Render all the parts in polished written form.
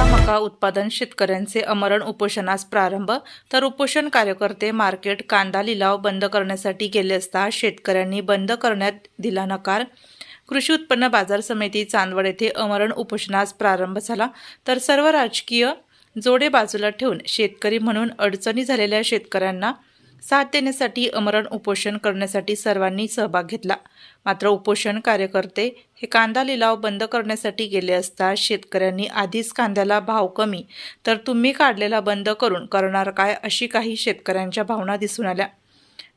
कांदा मका उत्पादन शेतकऱ्यांचे आमरण उपोषणास प्रारंभ. तर उपोषण कार्यकर्ते मार्केट कांदा लिलाव बंद करण्यासाठी गेले असता शेतकऱ्यांनी बंद करण्यात दिला नकार. कृषी उत्पन्न बाजार समिती चांदवड येथे आमरण उपोषणास प्रारंभ झाला. तर सर्व राजकीय जोडे बाजूला ठेवून शेतकरी म्हणून अडचणी झालेल्या शेतकऱ्यांना साथ देण्यासाठी आमरण उपोषण करण्यासाठी सर्वांनी सहभाग घेतला. मात्र उपोषण कार्यकर्ते हे कांदा लिलाव बंद करण्यासाठी गेले असता शेतकऱ्यांनी आधीच कांद्याला भाव कमी तर तुम्ही काढलेला बंद करून करणार काय अशी काही शेतकऱ्यांच्या भावना दिसून आल्या.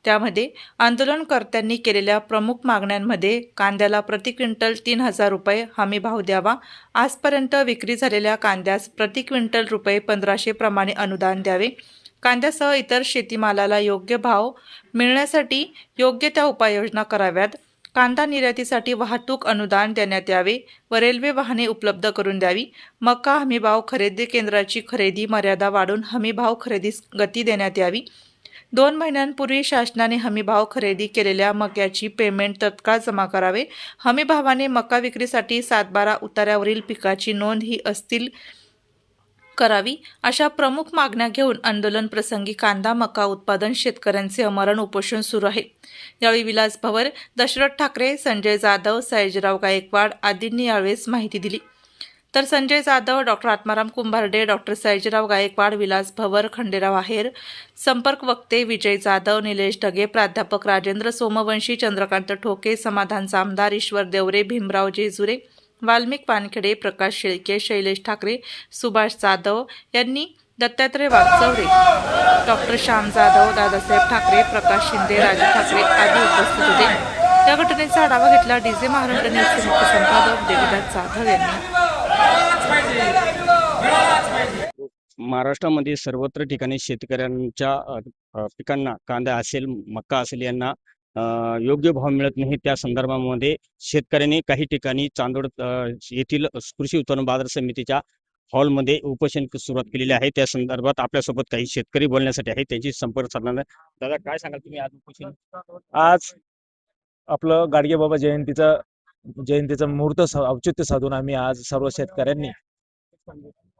त्यामध्ये आंदोलनकर्त्यांनी केलेल्या प्रमुख मागण्यांमध्ये कांद्याला प्रति क्विंटल 3,000 रुपये हमी भाव द्यावा, आजपर्यंत विक्री झालेल्या कांद्यास प्रति क्विंटल रुपये 1,500 प्रमाणे अनुदान द्यावे, कांद्यासह इतर शेतीमालाला योग्य भाव मिळण्यासाठी योग्य त्या उपाययोजना कराव्यात, कांदा निर्यातीसाठी वाहतूक अनुदान देण्यात यावे व रेल्वे वाहने उपलब्ध करून द्यावी, मका हमीभाव खरेदी केंद्राची खरेदी मर्यादा वाढवून हमीभाव खरेदीस गती देण्यात यावी, 2 महिन्यांपूर्वी शासनाने हमीभाव खरेदी केलेल्या मक्याची पेमेंट तत्काळ जमा करावे, हमीभावाने मका विक्रीसाठी 7-12 उतार्यावरील पिकाची नोंद ही असतील करावी, अशा प्रमुख मागण्या घेऊन आंदोलन प्रसंगी कांदा मका उत्पादन शेतकऱ्यांचे आमरण उपोषण सुरू आहे. यावेळी विलास भवर, दशरथ ठाकरे, संजय जाधव, सयाजीराव गायकवाड आदींनी यावेळेस माहिती दिली. तर संजय जाधव, डॉक्टर आत्माराम कुंभारडे, डॉक्टर सयाजीराव गायकवाड, विलास भवर, खंडेराव आहेर, संपर्क वक्ते विजय जाधव, निलेश ढगे, प्राध्यापक राजेंद्र सोमवंशी, चंद्रकांत ठोके, समाधान आमदार, ईश्वर देवरे, भीमराव जेजुरे, वाल्मिक पानखेडे, प्रकाश शेळके, शैलेश ठाकरे, सुभाष जाधव यांनी, दत्तात्रय वागचौरे, डॉक्टर श्याम जाधव, दादासाहेब ठाकरे, प्रकाश शिंदे, राजू ठाकरे आदी उपस्थित होते. या घटनेचा आढावा घेतला डीजे महाराष्ट्र न्यूजचे मुख्य संपादक देवीदास जाधव यांनी. महाराष्ट्रामध्ये सर्वत्र ठिकाणी शेतकऱ्यांच्या पिकांना कांदा असेल मका असेल यांना योग्य भाव मिळत नाही. त्या संदर्भामध्ये शेतकऱ्यांनी काही ठिकाणी चांदोड येथील कृषी उत्पन्न बाजार समितीच्या हॉलमध्ये उपोषण सुरुवात केलेली आहे. त्या संदर्भात आपल्यासोबत काही शेतकरी बोलण्यासाठी आहे, त्यांची संपर्क साधणार. दादा, काय सांगाल तुम्ही आज उपोषण? आज आपलं गाडगेबाबा जयंतीचं मुहूर्त औचित्य साधून आम्ही आज सर्व शेतकऱ्यांनी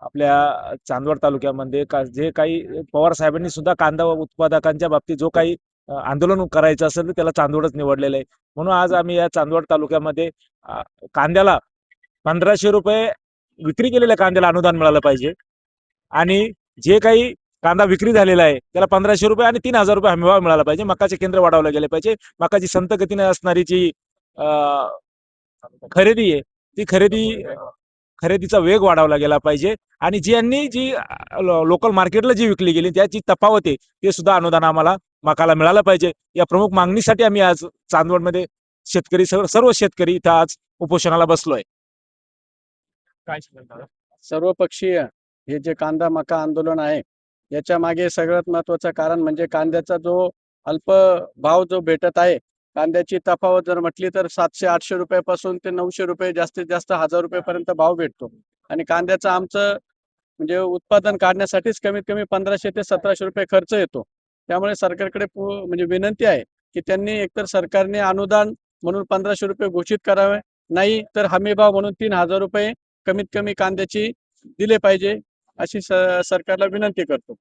आपल्या चांदवड तालुक्यामध्ये जे काही पवार साहेबांनी सुद्धा कांदा उत्पादकांच्या बाबतीत जो काही आंदोलन करायचं असेल तर त्याला चांदवडच निवडलेलं आहे. म्हणून आज आम्ही या चांदवड तालुक्यामध्ये कांद्याला 1,500 रुपये विक्री केलेल्या कांद्याला अनुदान मिळालं पाहिजे आणि जे काही कांदा विक्री झालेला आहे त्याला 1,500 रुपये आणि 3,000 रुपये हमीभाव मिळाला पाहिजे. मकाचे केंद्र वाढवले गेले पाहिजे. मकाची संत गतीने असणारी जी खरेदी आहे ती खरेदीचा वेग वाढवला गेला पाहिजे आणि जी लोकल मार्केटला जी विकली गेली त्याची तफावत आहे ते सुद्धा अनुदान आम्हाला मकाला मिळालं पाहिजे. या प्रमुख मागणीसाठी आम्ही आज चांदवडमध्ये शेतकरी सर्व शेतकरी इथं आज उपोषणाला बसलोय. काय सांगाल? सर्वपक्षीय हे जे कांदा मका आंदोलन आहे याच्या मागे सगळ्यात महत्वाचं कारण म्हणजे कांद्याचा जो अल्प भाव जो भेटत आहे, कांद्याची तफावत जर म्हटली तर 700-800 रुपयापासून ते 900 रुपये जास्तीत जास्त 1,000 रुपयेपर्यंत भाव भेटतो आणि कांद्याचं आमचं म्हणजे उत्पादन काढण्यासाठीच कमीत कमी 1,500 ते 1,700 रुपये खर्च येतो. त्यामुळे सरकारकडे म्हणजे विनंती आहे की त्यांनी एकतर सरकारने अनुदान म्हणून 1,500 रुपये घोषित करावे, नाही तर हमीभाव म्हणून 3,000 रुपये कमीत कमी कांद्याची दिले पाहिजे अशी सरकारला विनंती करतो.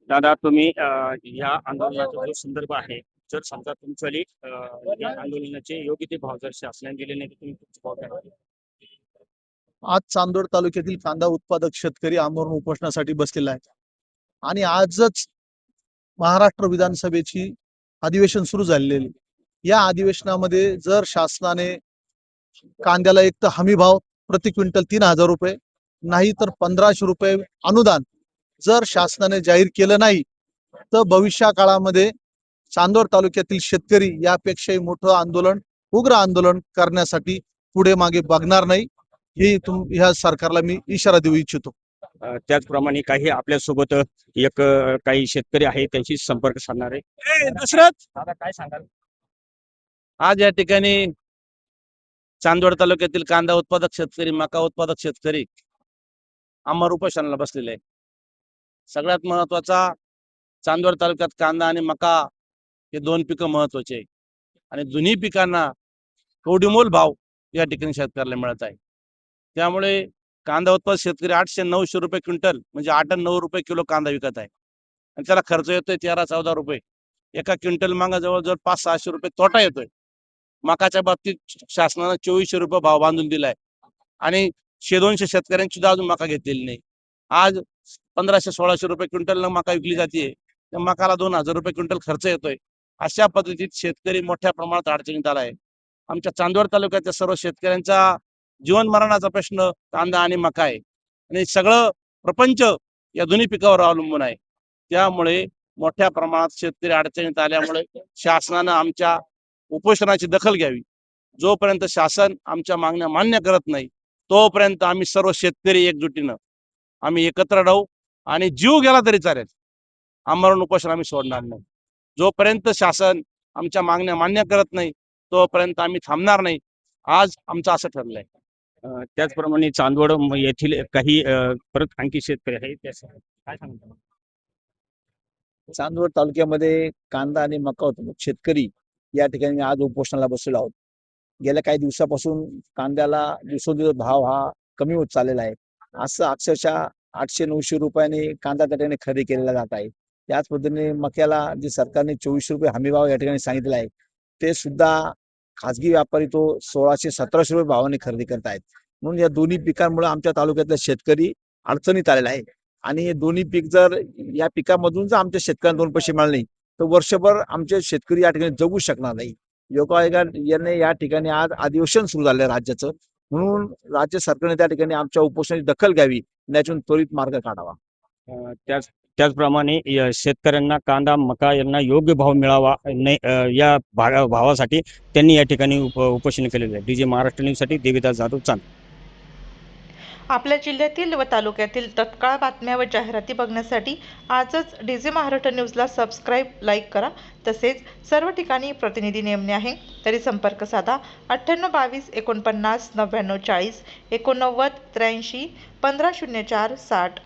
दादा, तुम्ही या आंदोलनाचा जो संदर्भ आहे, जर समजा तुमच्या या आंदोलनाचे योग्य ते भाव जर शासनाने दिले नाही तर तुम्ही तुमचे भाव काय कराल? आज चांदोड तालुक्यातील कांदा उत्पादक शेतकरी आमरण उपोषणासाठी बसलेला आहे आणि आजच महाराष्ट्र विधानसभेची अधिवेशन सुरू झालेली. या अधिवेशनामध्ये जर शासनाने कांद्याला एक तर हमी भाव प्रति क्विंटल 3,000 रुपये नाही तर 1,500 रुपये अनुदान जर शासनाने जाहीर केलं नाही तर भविष्य काळामध्ये चांदोड तालुक्यातील शेतकरी यापेक्षाही मोठं आंदोलन, उग्र आंदोलन करण्यासाठी पुढे मागे बघणार नाही ही ह्या सरकारला मी इशारा देऊ इच्छितो. त्याचप्रमाणे काही आपल्यासोबत एक काही शेतकरी आहे त्यांची संपर्क साधणार आहे. दशरथ, दादा, काय सांगाल? आज या ठिकाणी चांदवड तालुक्यातील कांदा उत्पादक शेतकरी, मका उत्पादक शेतकरी आमरण उपोषणाला बसलेले आहे. सगळ्यात महत्वाचा, चांदवड तालुक्यात कांदा आणि मका हे 2 पिकं महत्वाचे आहे आणि दोन्ही पिकांना कवडीमोल भाव या ठिकाणी शेतकऱ्याला मिळत आहे. त्यामुळे कांदा उत्पादक शेतकरी 800-900 रुपये क्विंटल म्हणजे 8-9 रुपये किलो कांदा विकत आहे आणि त्याला खर्च येतोय 13-14 रुपये. एका क्विंटल मागे जवळजवळ 500-600 रुपये तोटा येतोय. मकाच्या बाबतीत शासनानं 2400 रुपये भाव बांधून दिलाय आणि 100-200 शेतकऱ्यांची सुद्धा अजून मका घेतलेली नाही. आज 1500-1600 रुपये क्विंटल मका विकली जाते. त्या मकाला 2000 रुपये क्विंटल खर्च येतोय. अशा पद्धतीत शेतकरी मोठ्या प्रमाणात अडचणीत आला आहे. आमच्या चांदवड तालुक्याच्या सर्व शेतकऱ्यांचा जीवन मरणाचा प्रश्न कांदा आणि मका आहे आणि सगळं प्रपंच या दोन्ही पिकावर अवलंबून आहे. त्यामुळे मोठ्या प्रमाणात शेतकरी अडचणीत आल्यामुळे शासनानं आमच्या उपोषणाची दखल घ्यावी. जोपर्यंत शासन आमच्या मागण्या मान्य करत नाही तोपर्यंत आम्ही सर्व शेतकरी एकजुटीनं आम्ही एकत्र राहू आणि जीव गेला तरी चालेल, आमरण उपोषण आम्ही सोडणार नाही. जोपर्यंत शासन आमच्या मागण्या मान्य करत नाही तोपर्यंत आम्ही थांबणार नाही. आज आमचं असं ठरलंय. त्याचप्रमाणे चांदवड येथील काही परत आणखी शेतकरी आहेत काय सांगता? चांदवड तालुक्यामध्ये कांदा आणि मका उत्पादक शेतकरी या ठिकाणी आज उपोषणाला बसलेलो आहोत. गेल्या काही दिवसापासून कांद्याला दिवसोदिवस भाव हा कमी होत चाललेला आहे. असं अक्षरशः 800-900 रुपयाने कांदा त्या ठिकाणी खरेदी केलेला जात आहे. त्याच पद्धतीने मक्याला जे सरकारने 2400 रुपये हमी भाव या ठिकाणी सांगितला आहे ते सुद्धा खाजगी व्यापारी तो 1600-1700 रुपये भावाने खरेदी करत आहेत. म्हणून या दोन्ही पिकांमुळे आमच्या तालुक्यातला शेतकरी अडचणीत आलेला आहे आणि हे दोन्ही पीक जर या पिकामधून जर आमच्या शेतकऱ्यांना 2 पैसे मिळाले नाही तर वर्षभर आमचे शेतकरी या ठिकाणी जगू शकणार नाही. योगायोगाने या ठिकाणी आज अधिवेशन सुरू झालं राज्याचं, म्हणून राज्य सरकारने त्या ठिकाणी आमच्या उपोषणाची दखल घ्यावी आणि यातून त्वरित मार्ग काढावा. त्याचप्रमाणे शेतकऱ्यांना कांदा मका यांना योग्य भाव मिळावा या भावासाठी त्यांनी या ठिकाणी उपोषण केलेलं आहे. DJ महाराष्ट्र न्यूजसाठी देविदास जाधव, चांदवड. आपल्या जिल्ह्यातील व तालुक्यातील तत्काळ बातम्या व जाहिराती बघण्यासाठी आजच DJ महाराष्ट्र न्यूजला सबस्क्राईब, लाईक करा. तसेच सर्व ठिकाणी प्रतिनिधी नेमणे आहे तरी संपर्क साधा 9822 49 99 40 89 83 1504 60.